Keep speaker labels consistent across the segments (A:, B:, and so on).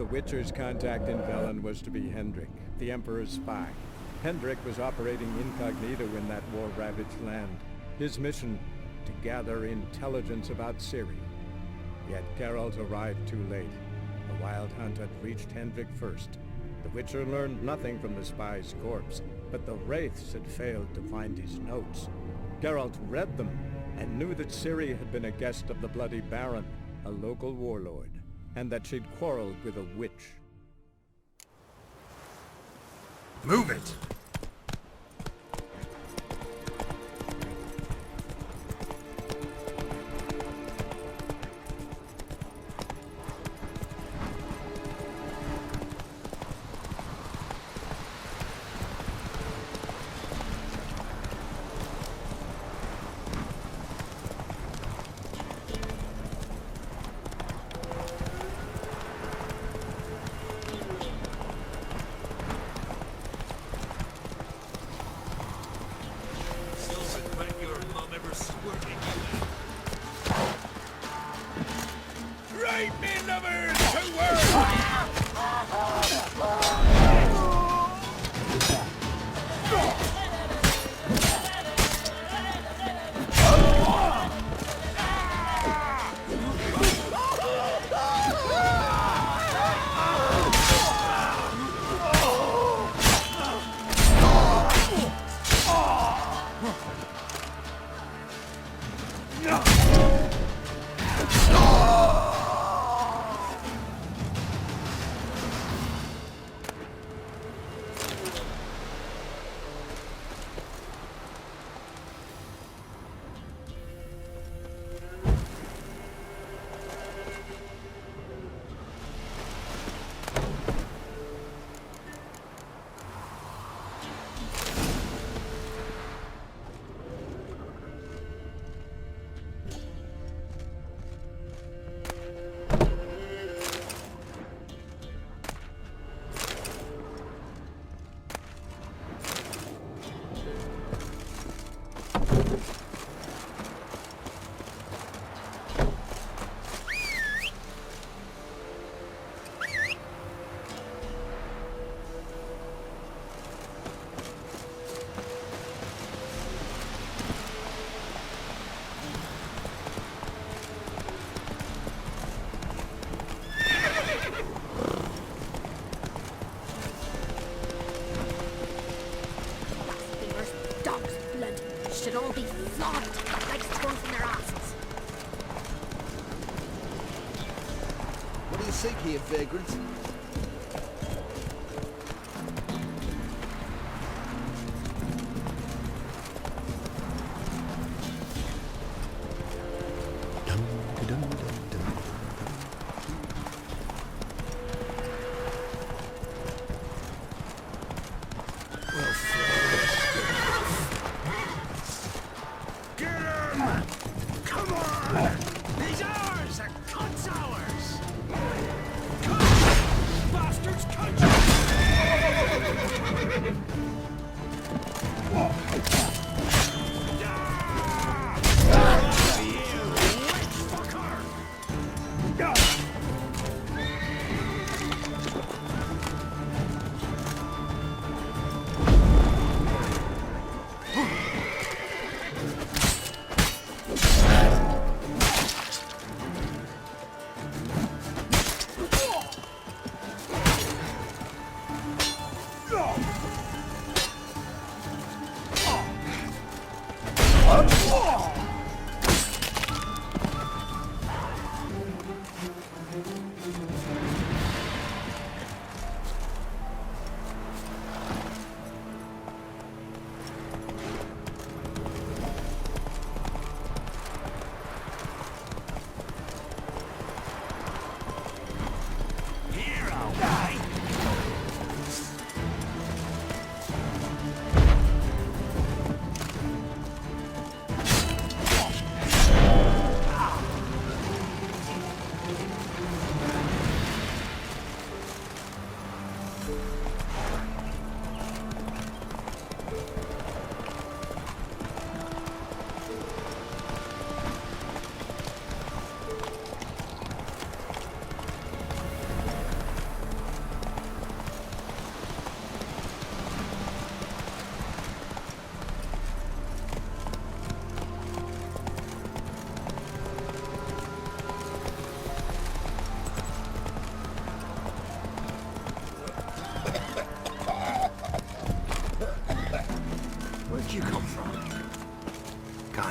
A: The Witcher's contact in Velen was to be Hendrik, the Emperor's spy. Hendrik was operating incognito in that war-ravaged land. His mission, to gather intelligence about Ciri. Yet Geralt arrived too late. The Wild Hunt had reached Hendrik first. The Witcher learned nothing from the spy's corpse, but the Wraiths had failed to find his notes. Geralt read them, and knew that Ciri had been a guest of the Bloody Baron, a local warlord, and that she'd quarreled with a witch.
B: Move it!
C: Should all be flogged like stones in their asses.
D: What do you seek here, vagrants?
B: These ours! They're cuts ours! Come!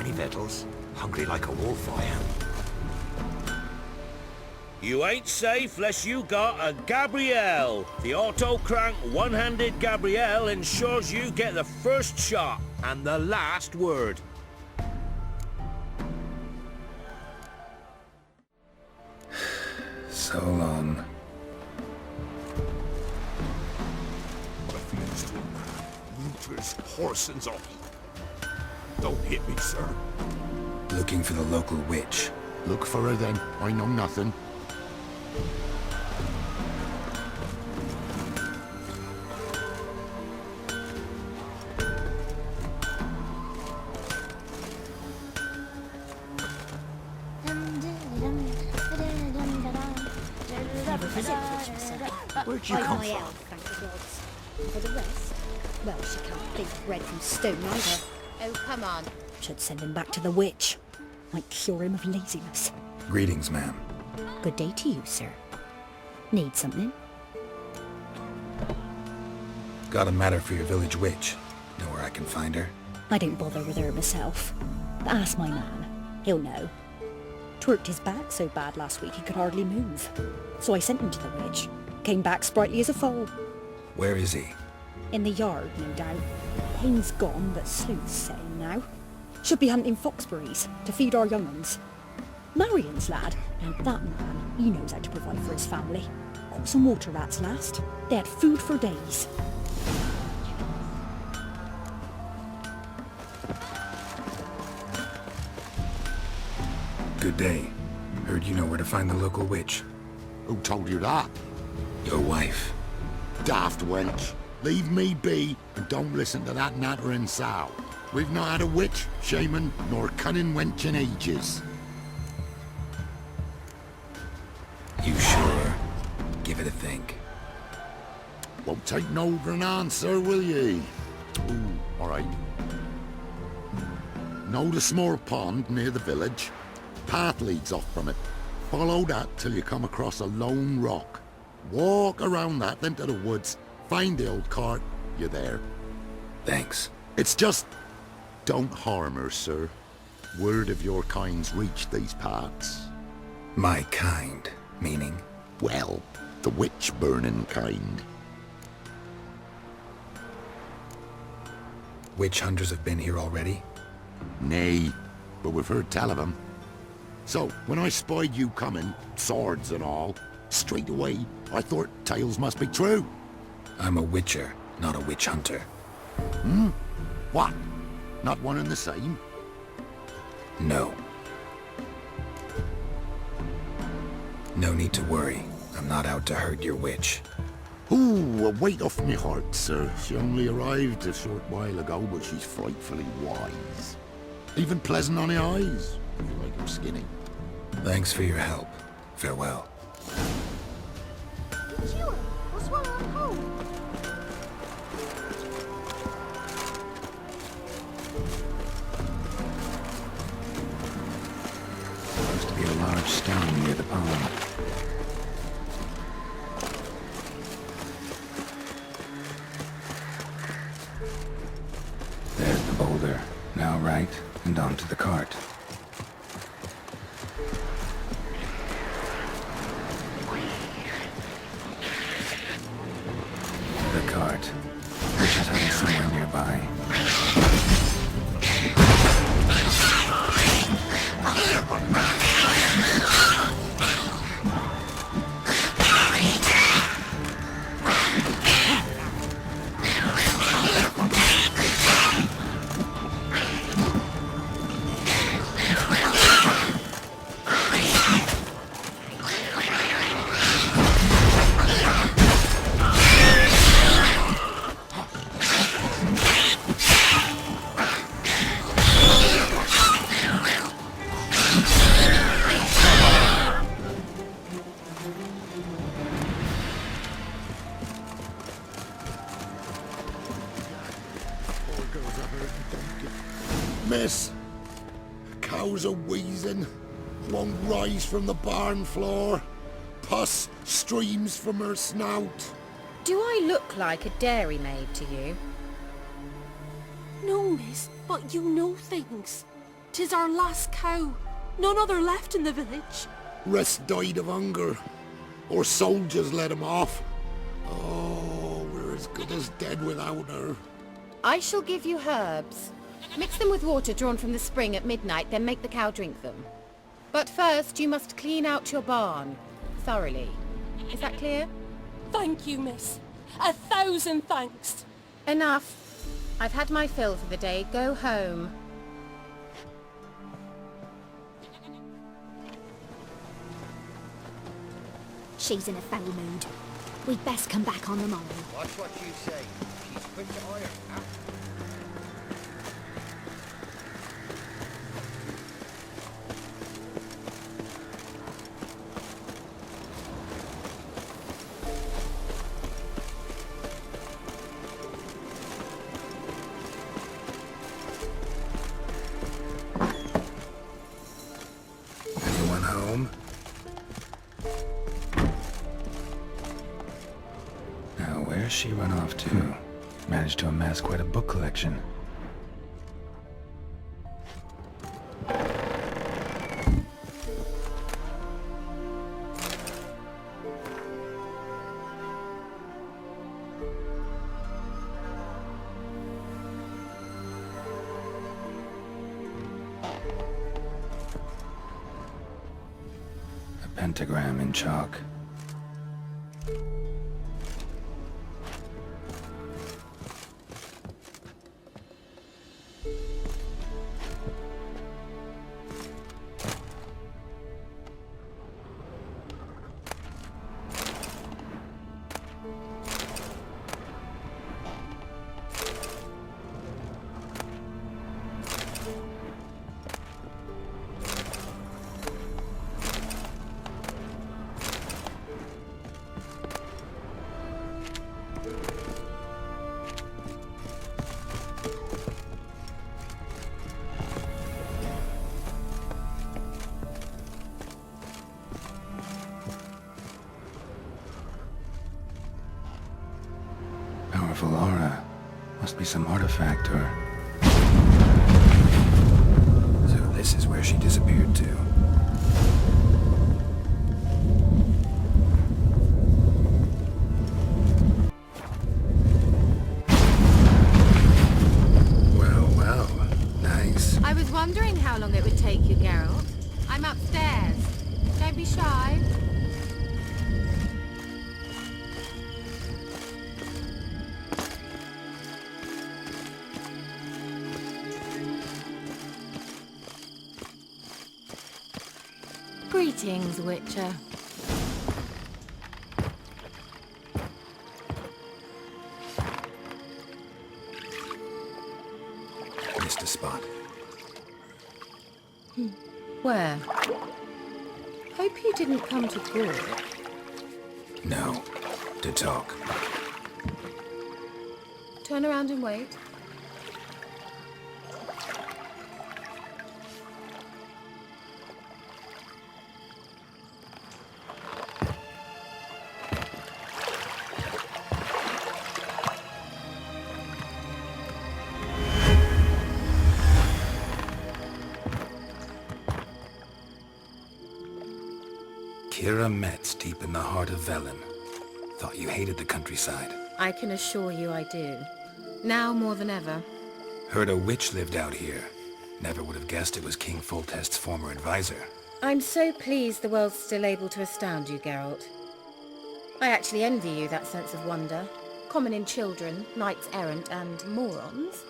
B: Tiny victuals. Hungry like a wolf, I am.
E: You ain't safe less you got a Gabrielle. The auto-crank one-handed Gabrielle ensures you get the first shot and the last word.
B: So long.
F: Luther's horsens off. Don't hit me, sir.
B: Looking for the local witch.
F: Look for her then. I know nothing.
B: Where'd you come from?
C: Thank the gods. For the rest, well, she can't bake bread from stone either. Oh, come on.
G: Should send him back to the witch. Might cure him of laziness.
B: Greetings, ma'am.
G: Good day to you, sir. Need something?
B: Got a matter for your village witch. Know where I can find her?
G: I don't bother with her myself. But ask my man. He'll know. Twerked his back so bad last week he could hardly move. So I sent him to the witch. Came back sprightly as a foal.
B: Where is he?
G: In the yard, no doubt. Pain's gone, but sleuth's setting now. Should be hunting foxberries to feed our young uns. Marion's lad, now that man, he knows how to provide for his family. Caught some water rats last. They had food for days.
B: Good day. Heard you know where to find the local witch.
F: Who told you that?
B: Your wife.
F: Daft wench. Leave me be and don't listen to that nattering sow. We've not had a witch, shaman, nor cunning wench in ages.
B: You sure? Give it a think.
F: Won't take no for an answer, will ye? Ooh, all right. Know the small pond near the village? Path leads off from it. Follow that till you come across a lone rock. Walk around that, then to the woods. Find the old cart. You're there.
B: Thanks.
F: It's just... don't harm her, sir. Word of your kind's reached these parts.
B: My kind, meaning?
F: Well, the witch-burning kind.
B: Witch hunters have been here already?
F: Nay, but we've heard tell of them. So, when I spied you coming, swords and all, straight away, I thought tales must be true.
B: I'm a witcher, not a witch hunter.
F: What? Not one and the same?
B: No. No need to worry. I'm not out to hurt your witch.
F: Ooh, a weight off me heart, sir. She only arrived a short while ago, but she's frightfully wise. Even pleasant on the eyes, if you like her skinny.
B: Thanks for your help. Farewell. Supposed to be a large stone near the pond. There's the boulder. Now right, and onto the cart. The cart. We should have it somewhere nearby.
F: Miss, cows are wheezing, won't rise from the barn floor. Pus streams from her snout.
H: Do I look like a dairymaid to you?
I: No, miss, but you know things. 'Tis our last cow. None other left in the village.
F: Rest died of hunger. Our soldiers let him off. Oh, we're as good as dead without her.
H: I shall give you herbs. Mix them with water drawn from the spring at midnight, then make the cow drink them. But first, you must clean out your barn. Thoroughly. Is that clear?
I: Thank you, miss. 1,000 thanks.
H: Enough. I've had my fill for the day. Go home.
C: She's in a foul mood. We'd best come back on the morrow.
D: Watch what you say. She's quick to iron, huh?
B: Anyone home? Now, where's she run off to? Managed to amass quite a book collection. A pentagram in chalk. Powerful aura. Must be some artifact or... So this is where she disappeared to. Well, nice.
H: I was wondering how long it would take you, Geralt. I'm upstairs. Don't be shy. Greetings, Witcher.
B: Missed a spot.
H: Where? Hope you didn't come to court.
B: No. To talk.
H: Turn around and wait.
B: Kira Metz deep in the heart of Velen. Thought you hated the countryside.
H: I can assure you I do. Now more than ever.
B: Heard a witch lived out here. Never would have guessed it was King Foltest's former advisor.
H: I'm so pleased the world's still able to astound you, Geralt. I actually envy you that sense of wonder. Common in children, knights errant, and morons.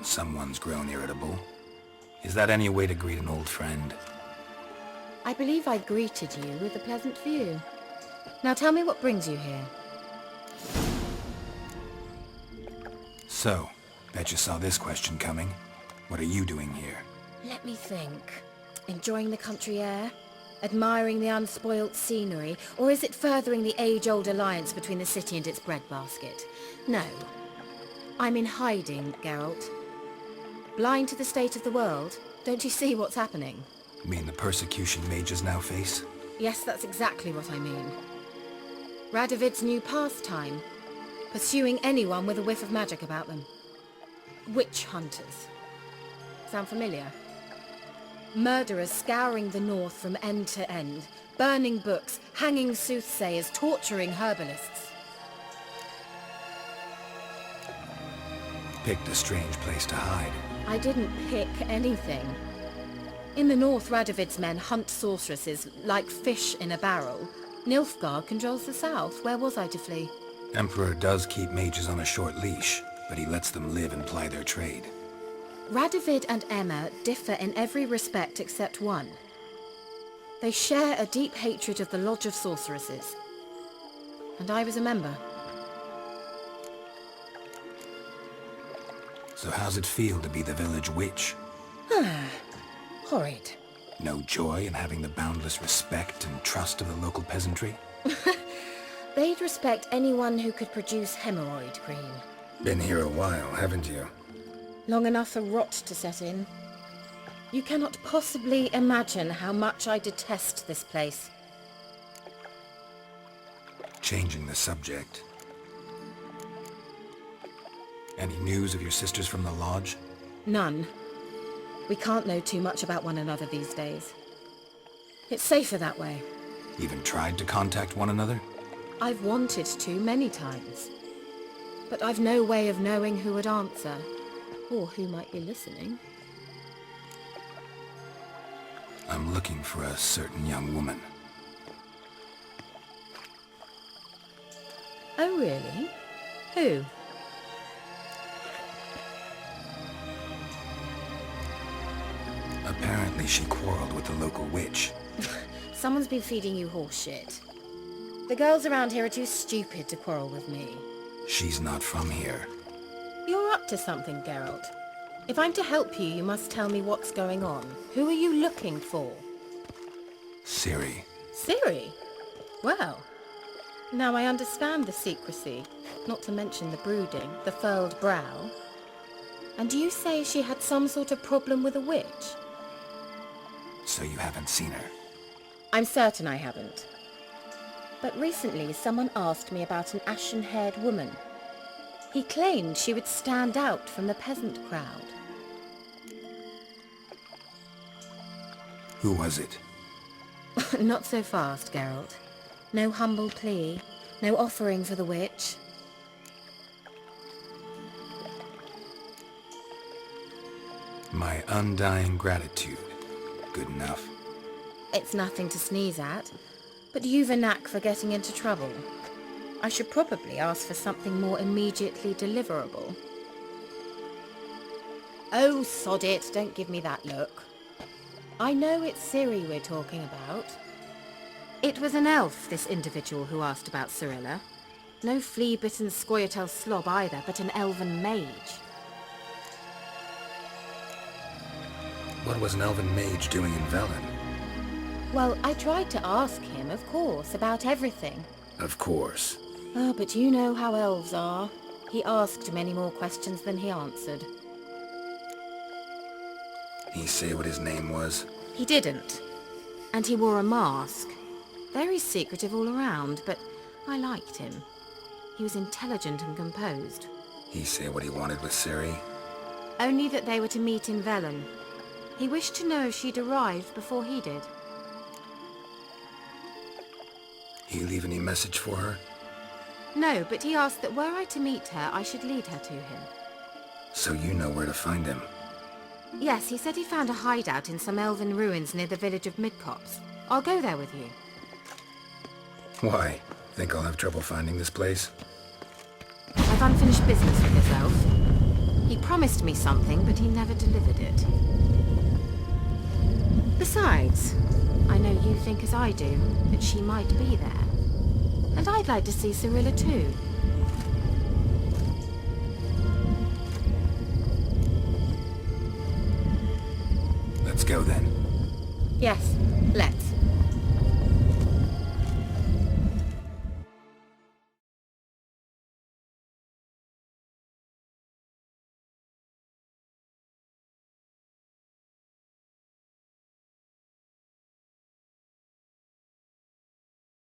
B: Someone's grown irritable. Is that any way to greet an old friend?
H: I believe I greeted you with a pleasant view. Now tell me what brings you here.
B: So, bet you saw this question coming. What are you doing here?
H: Let me think. Enjoying the country air? Admiring the unspoilt scenery? Or is it furthering the age-old alliance between the city and its breadbasket? No. I'm in hiding, Geralt. Blind to the state of the world? Don't you see what's happening?
B: You mean the persecution mages now face?
H: Yes, that's exactly what I mean. Radovid's new pastime. Pursuing anyone with a whiff of magic about them. Witch hunters. Sound familiar? Murderers scouring the north from end to end, burning books, hanging soothsayers, torturing herbalists.
B: Picked a strange place to hide.
H: I didn't pick anything. In the north, Radovid's men hunt sorceresses like fish in a barrel. Nilfgaard controls the south. Where was I to flee?
B: Emperor does keep mages on a short leash, but he lets them live and ply their trade.
H: Radovid and Emma differ in every respect except one. They share a deep hatred of the Lodge of Sorceresses. And I was a member.
B: So how's it feel to be the village witch?
H: Horrid.
B: No joy in having the boundless respect and trust of the local peasantry?
H: They'd respect anyone who could produce hemorrhoid cream.
B: Been here a while, haven't you?
H: Long enough for rot to set in. You cannot possibly imagine how much I detest this place.
B: Changing the subject. Any news of your sisters from the lodge?
H: None. We can't know too much about one another these days. It's safer that way.
B: Even tried to contact one another?
H: I've wanted to many times. But I've no way of knowing who would answer, or who might be listening.
B: I'm looking for a certain young woman.
H: Oh, really? Who?
B: Apparently she quarreled with the local witch.
H: Someone's been feeding you horse shit. The girls around here are too stupid to quarrel with me.
B: She's not from here.
H: You're up to something, Geralt. If I'm to help you, you must tell me what's going on. Who are you looking for?
B: Ciri.
H: Ciri? Well, now I understand the secrecy, not to mention the brooding, the furled brow. And you say she had some sort of problem with a witch?
B: So you haven't seen her?
H: I'm certain I haven't. But recently someone asked me about an ashen-haired woman. He claimed she would stand out from the peasant crowd.
B: Who was it?
H: Not so fast, Geralt. No humble plea, no offering for the witch.
B: My undying gratitude. Good enough.
H: It's nothing to sneeze at, but you've a knack for getting into trouble. I should probably ask for something more immediately deliverable. Oh, sod it, don't give me that look. I know it's Ciri we're talking about. It was an elf, this individual who asked about Cirilla. No flea-bitten Scoia'tael slob either, but an elven mage.
B: What was an elven mage doing in Velen?
H: Well, I tried to ask him, of course, about everything.
B: Of course.
H: Oh, but you know how elves are. He asked many more questions than he answered.
B: He say what his name was?
H: He didn't. And he wore a mask. Very secretive all around, but I liked him. He was intelligent and composed.
B: He say what he wanted with Ciri?
H: Only that they were to meet in Velen. He wished to know if she'd arrived before he did.
B: He leave any message for her?
H: No, but he asked that were I to meet her, I should lead her to him.
B: So you know where to find him?
H: Yes, he said he found a hideout in some elven ruins near the village of Midcopse. I'll go there with you.
B: Why? Think I'll have trouble finding this place?
H: I've unfinished business with this elf. He promised me something, but he never delivered it. Besides, I know you think as I do, that she might be there. And I'd like to see Cirilla too.
B: Let's go then.
H: Yes, let's.